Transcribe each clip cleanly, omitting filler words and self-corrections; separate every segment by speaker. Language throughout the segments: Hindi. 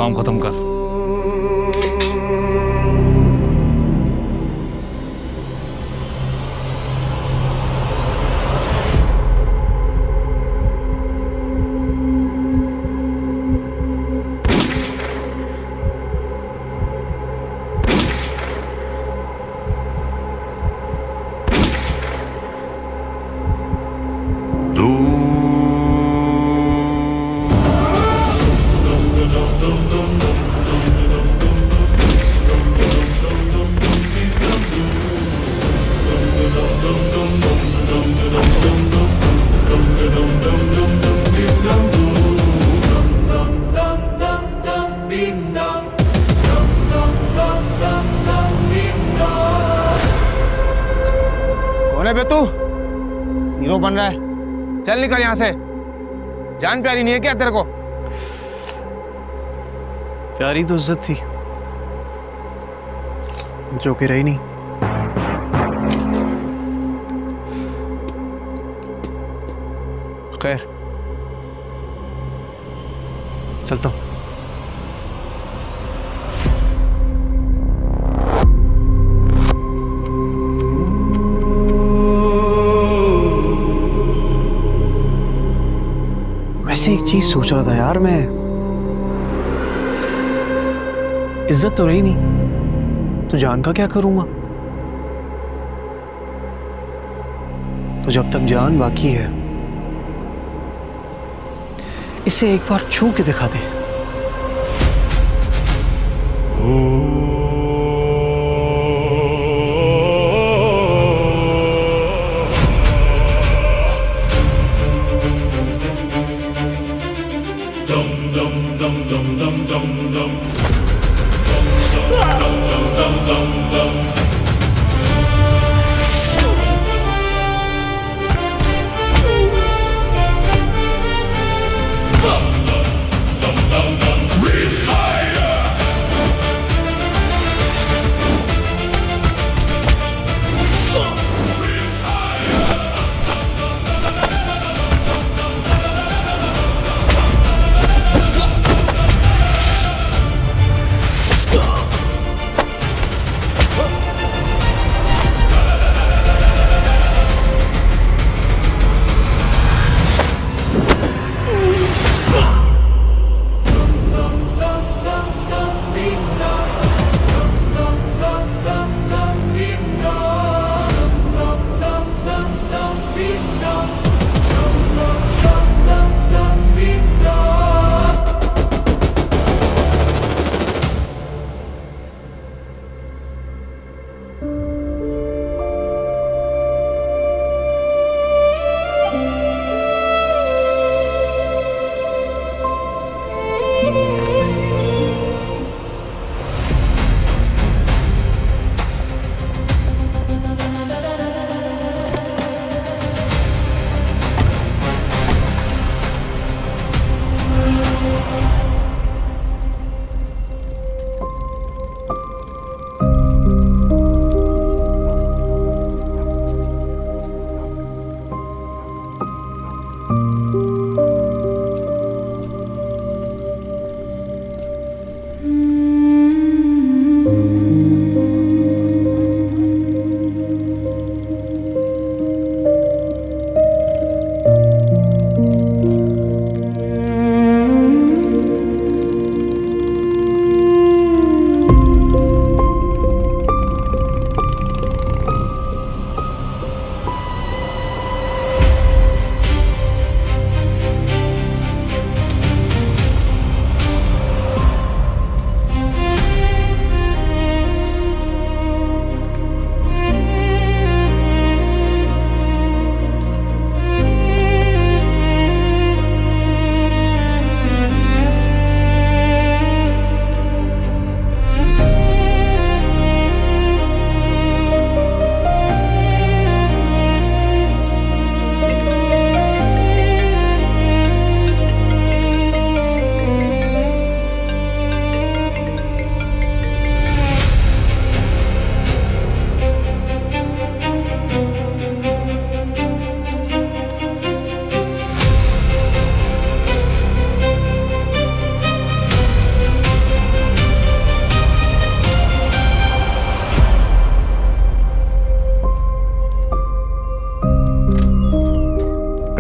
Speaker 1: काम खत्म कर।
Speaker 2: कौन है बे तू? हीरो बन रहा है? चल निकल यहां से। जान प्यारी नहीं है क्या तेरे को?
Speaker 3: प्यारी तो इज्जत थी जो कि रही नहीं। खैर चलता हूं। वैसे एक चीज सोच रहा था यार मैं, इज्जत तो रही नहीं तो जान का क्या करूंगा? तो जब तक जान बाकी है इसे एक बार छू के दिखा दे।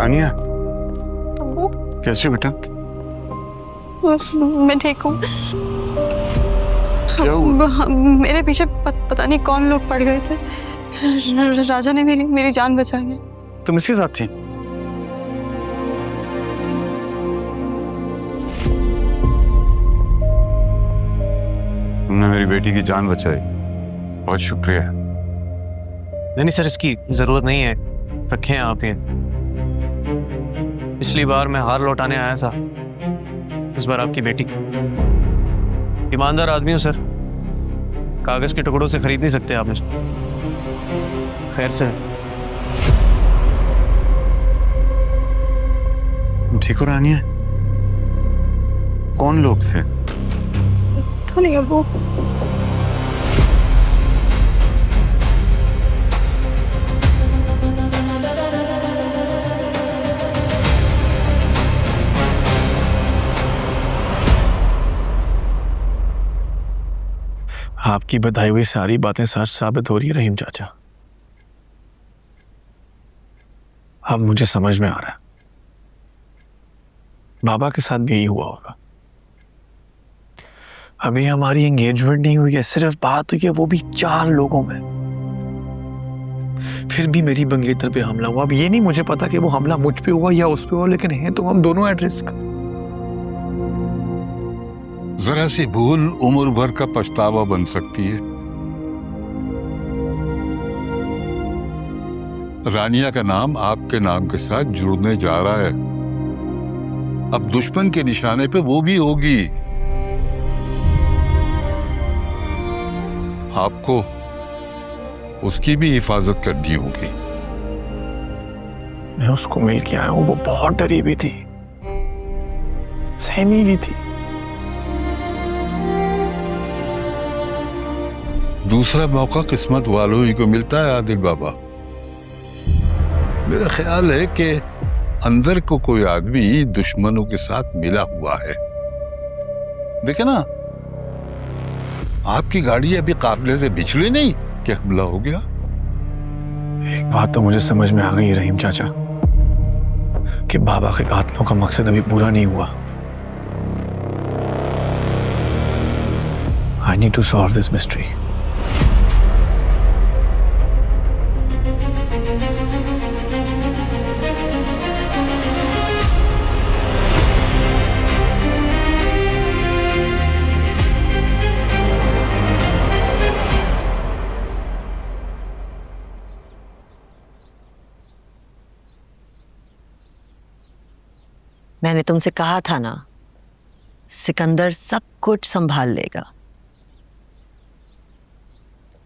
Speaker 1: रानिया,
Speaker 4: अब्बू,
Speaker 1: कैसे बेटा?
Speaker 4: मैं ठीक हूँ।
Speaker 1: क्या हुआ?
Speaker 4: मेरे पीछे पता नहीं कौन लोग पड़ गए थे। राजा ने मेरी जान बचाई है।
Speaker 1: तुम इसके साथ थी? तुमने मेरी बेटी की जान बचाई, बहुत शुक्रिया।
Speaker 3: नहीं सर, इसकी जरूरत नहीं है, रखें आप ये। पिछली बार मैं हार लौटाने आया था, इस बार आपकी बेटी। ईमानदार आदमी हूँ सर, कागज के टुकड़ों से खरीद नहीं सकते आप मुझे। खैर से।
Speaker 1: ठीक हो रानिया? कौन लोग थे?
Speaker 4: तो नहीं अब्बू।
Speaker 3: आपकी बताई हुई सारी बातें सच साबित हो रही है रहीम चाचा। अब मुझे समझ में आ रहा है, बाबा के साथ भी यही हुआ होगा। अभी हमारी एंगेजमेंट नहीं हुई है, सिर्फ बात हुई है, वो भी 4 लोगों में। फिर भी मेरी मंगेतर पे हमला हुआ। अब ये नहीं मुझे पता कि वो हमला मुझ पे हुआ या उस पे हुआ, लेकिन है तो हम दोनों एट रिस्क।
Speaker 5: जरा सी भूल उम्र भर का पछतावा बन सकती है। रानिया का नाम आपके नाम के साथ जुड़ने जा रहा है। अब दुश्मन के निशाने पे वो भी होगी। आपको उसकी भी हिफाजत करनी होगी।
Speaker 3: मैं उसको मिल के आया हूँ, वो बहुत डरी भी थी, सहमी भी थी।
Speaker 5: दूसरा मौका किस्मत वालों ही को मिलता है आदिल बाबा। मेरा ख्याल है कि अंदर को कोई आदमी दुश्मनों के साथ मिला हुआ है। देखे ना, आपकी गाड़ी अभी काफिले से पिछली नहीं कि हमला हो गया।
Speaker 3: एक बात तो मुझे समझ में आ गई रहीम चाचा, कि बाबा के कातलों का मकसद अभी पूरा नहीं हुआ। I need to solve this mystery.
Speaker 6: मैंने तुमसे कहा था ना, सिकंदर सब कुछ संभाल लेगा।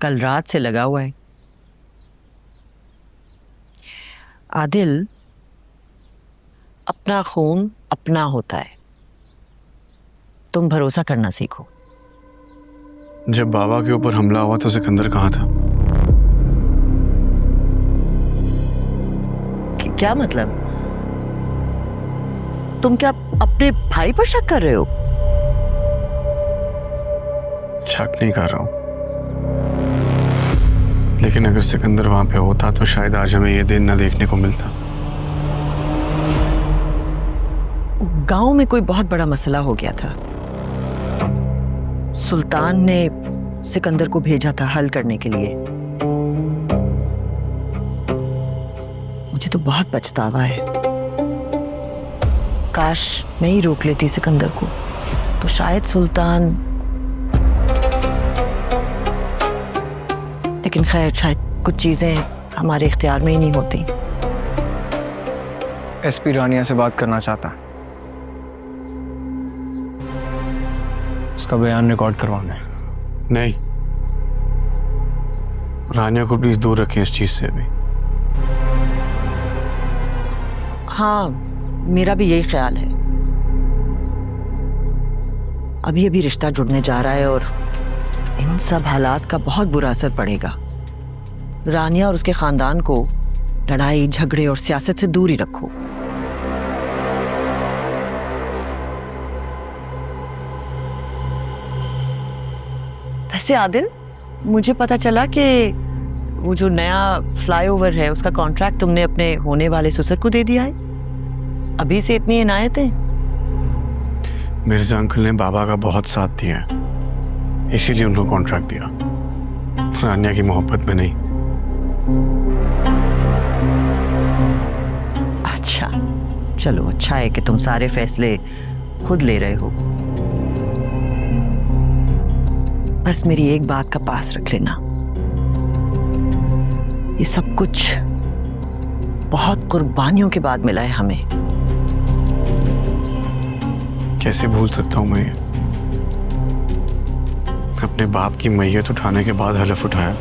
Speaker 6: कल रात से लगा हुआ है। आदिल, अपना खून अपना होता है, तुम भरोसा करना सीखो।
Speaker 3: जब बाबा के ऊपर हमला हुआ तो सिकंदर कहाँ था?
Speaker 6: क्या मतलब? तुम क्या अपने भाई पर शक कर रहे हो?
Speaker 3: शक नहीं कर रहा हूं, लेकिन अगर सिकंदर वहां पे होता तो शायद आज हमें ये दिन न देखने को मिलता।
Speaker 6: गांव में कोई बहुत बड़ा मसला हो गया था। सुल्तान ने सिकंदर को भेजा था हल करने के लिए। मुझे तो बहुत पछतावा है। काश मैं ही रोक लेती सिकंदर को, तो शायद सुल्तान। लेकिन खैर, शायद कुछ चीजें हमारे इख्तियार में ही नहीं होती।
Speaker 2: एसपी रानिया से बात करना चाहता है, उसका बयान रिकॉर्ड करवाना है।
Speaker 3: नहीं, रानिया को प्लीज दूर रखें इस चीज से भी।
Speaker 6: हाँ, मेरा भी यही ख्याल है। अभी अभी रिश्ता जुड़ने जा रहा है और इन सब हालात का बहुत बुरा असर पड़ेगा। रानिया और उसके खानदान को लड़ाई झगड़े और सियासत से दूर ही रखो। वैसे आदिल, मुझे पता चला कि वो जो नया फ्लाईओवर है उसका कॉन्ट्रैक्ट तुमने अपने होने वाले ससुर को दे दिया है। अभी से इतनी इनायतें?
Speaker 3: मिर्जा अंकल ने बाबा का बहुत साथ दिया है, इसीलिए उनको कॉन्ट्रैक्ट दिया, रानिया की मोहब्बत में नहीं।
Speaker 6: अच्छा, चलो अच्छा है कि तुम सारे फैसले खुद ले रहे हो। बस मेरी एक बात का पास रख लेना, ये सब कुछ बहुत कुर्बानियों के बाद मिला है हमें।
Speaker 3: कैसे भूल सकता हूं मैं ये? अपने बाप की मैयत उठाने के बाद हलफ उठाया।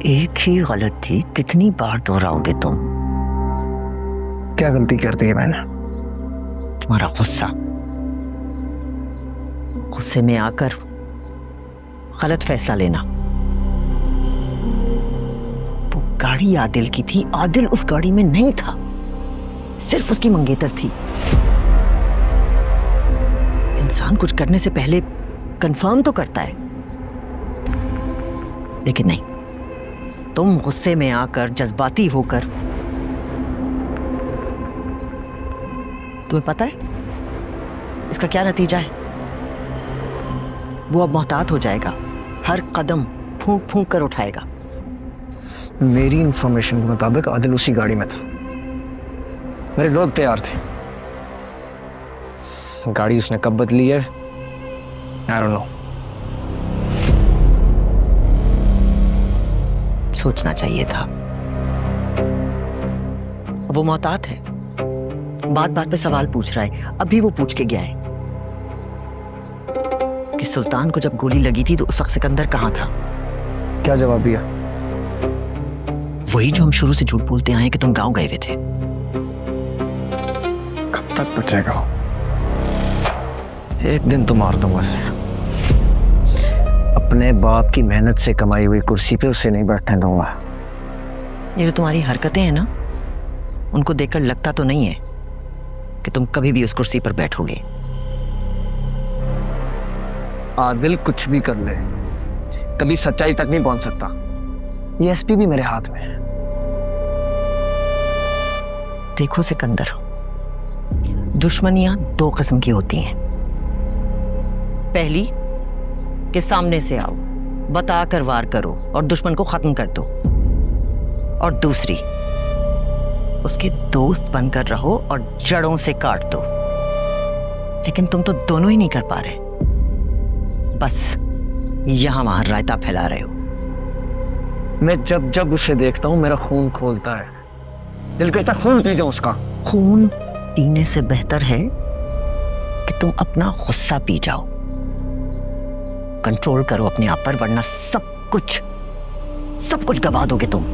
Speaker 6: एक ही गलती कितनी बार दोहराओगे तुम?
Speaker 2: क्या गलती कर दी है मैंने?
Speaker 6: तुम्हारा गुस्सा, गुस्से में आकर गलत फैसला लेना। वो गाड़ी आदिल की थी, आदिल उस गाड़ी में नहीं था, सिर्फ उसकी मंगेतर थी। इंसान कुछ करने से पहले कंफर्म तो करता है, लेकिन नहीं, तुम गुस्से में आकर जज्बाती होकर, तुम्हें पता है इसका क्या नतीजा है? वो अब मोहतात हो जाएगा, हर कदम फूंक फूंक कर उठाएगा।
Speaker 2: मेरी इंफॉर्मेशन के मुताबिक आदिल उसी गाड़ी में था, मेरे लोग तैयार थे। गाड़ी उसने कब बदली है आई डोंट नो।
Speaker 6: सोचना चाहिए था। वो मोहतात है, बात बात पे सवाल पूछ रहा है। अभी वो पूछ के गया है कि सुल्तान को जब गोली लगी थी तो उस वक्त सिकंदर कहाँ था।
Speaker 2: क्या जवाब दिया?
Speaker 6: वही जो हम शुरू से झूठ बोलते आए हैं कि तुम गांव गए हुए थे।
Speaker 2: कब तक बचेगा? एक दिन तो मार दूंगा उसे। अपने बाप की मेहनत से कमाई हुई कुर्सी पे उसे नहीं बैठने दूंगा।
Speaker 6: ये जो तुम्हारी हरकतें हैं ना, उनको देखकर लगता तो नहीं है कि तुम कभी भी उस कुर्सी पर बैठोगे।
Speaker 2: आदिल कुछ भी कर ले, कभी सच्चाई तक नहीं पहुंच सकता। ये एसपी भी मेरे हाथ में है।
Speaker 6: देखो सिकंदर, दुश्मनियां दो किस्म की होती हैं। पहली कि सामने से आओ, बता कर वार करो और दुश्मन को खत्म कर दो, और दूसरी उसके दोस्त बनकर रहो और जड़ों से काट दो। लेकिन तुम तो दोनों ही नहीं कर पा रहे, बस यहां वहां रायता फैला रहे हो।
Speaker 2: मैं जब जब उसे देखता हूं मेरा खून खोलता है, दिल कहता खून पी जाऊं उसका।
Speaker 6: खून पीने से बेहतर है कि तुम अपना गुस्सा पी जाओ। कंट्रोल करो अपने आप पर, वरना सब कुछ गवा दोगे तुम।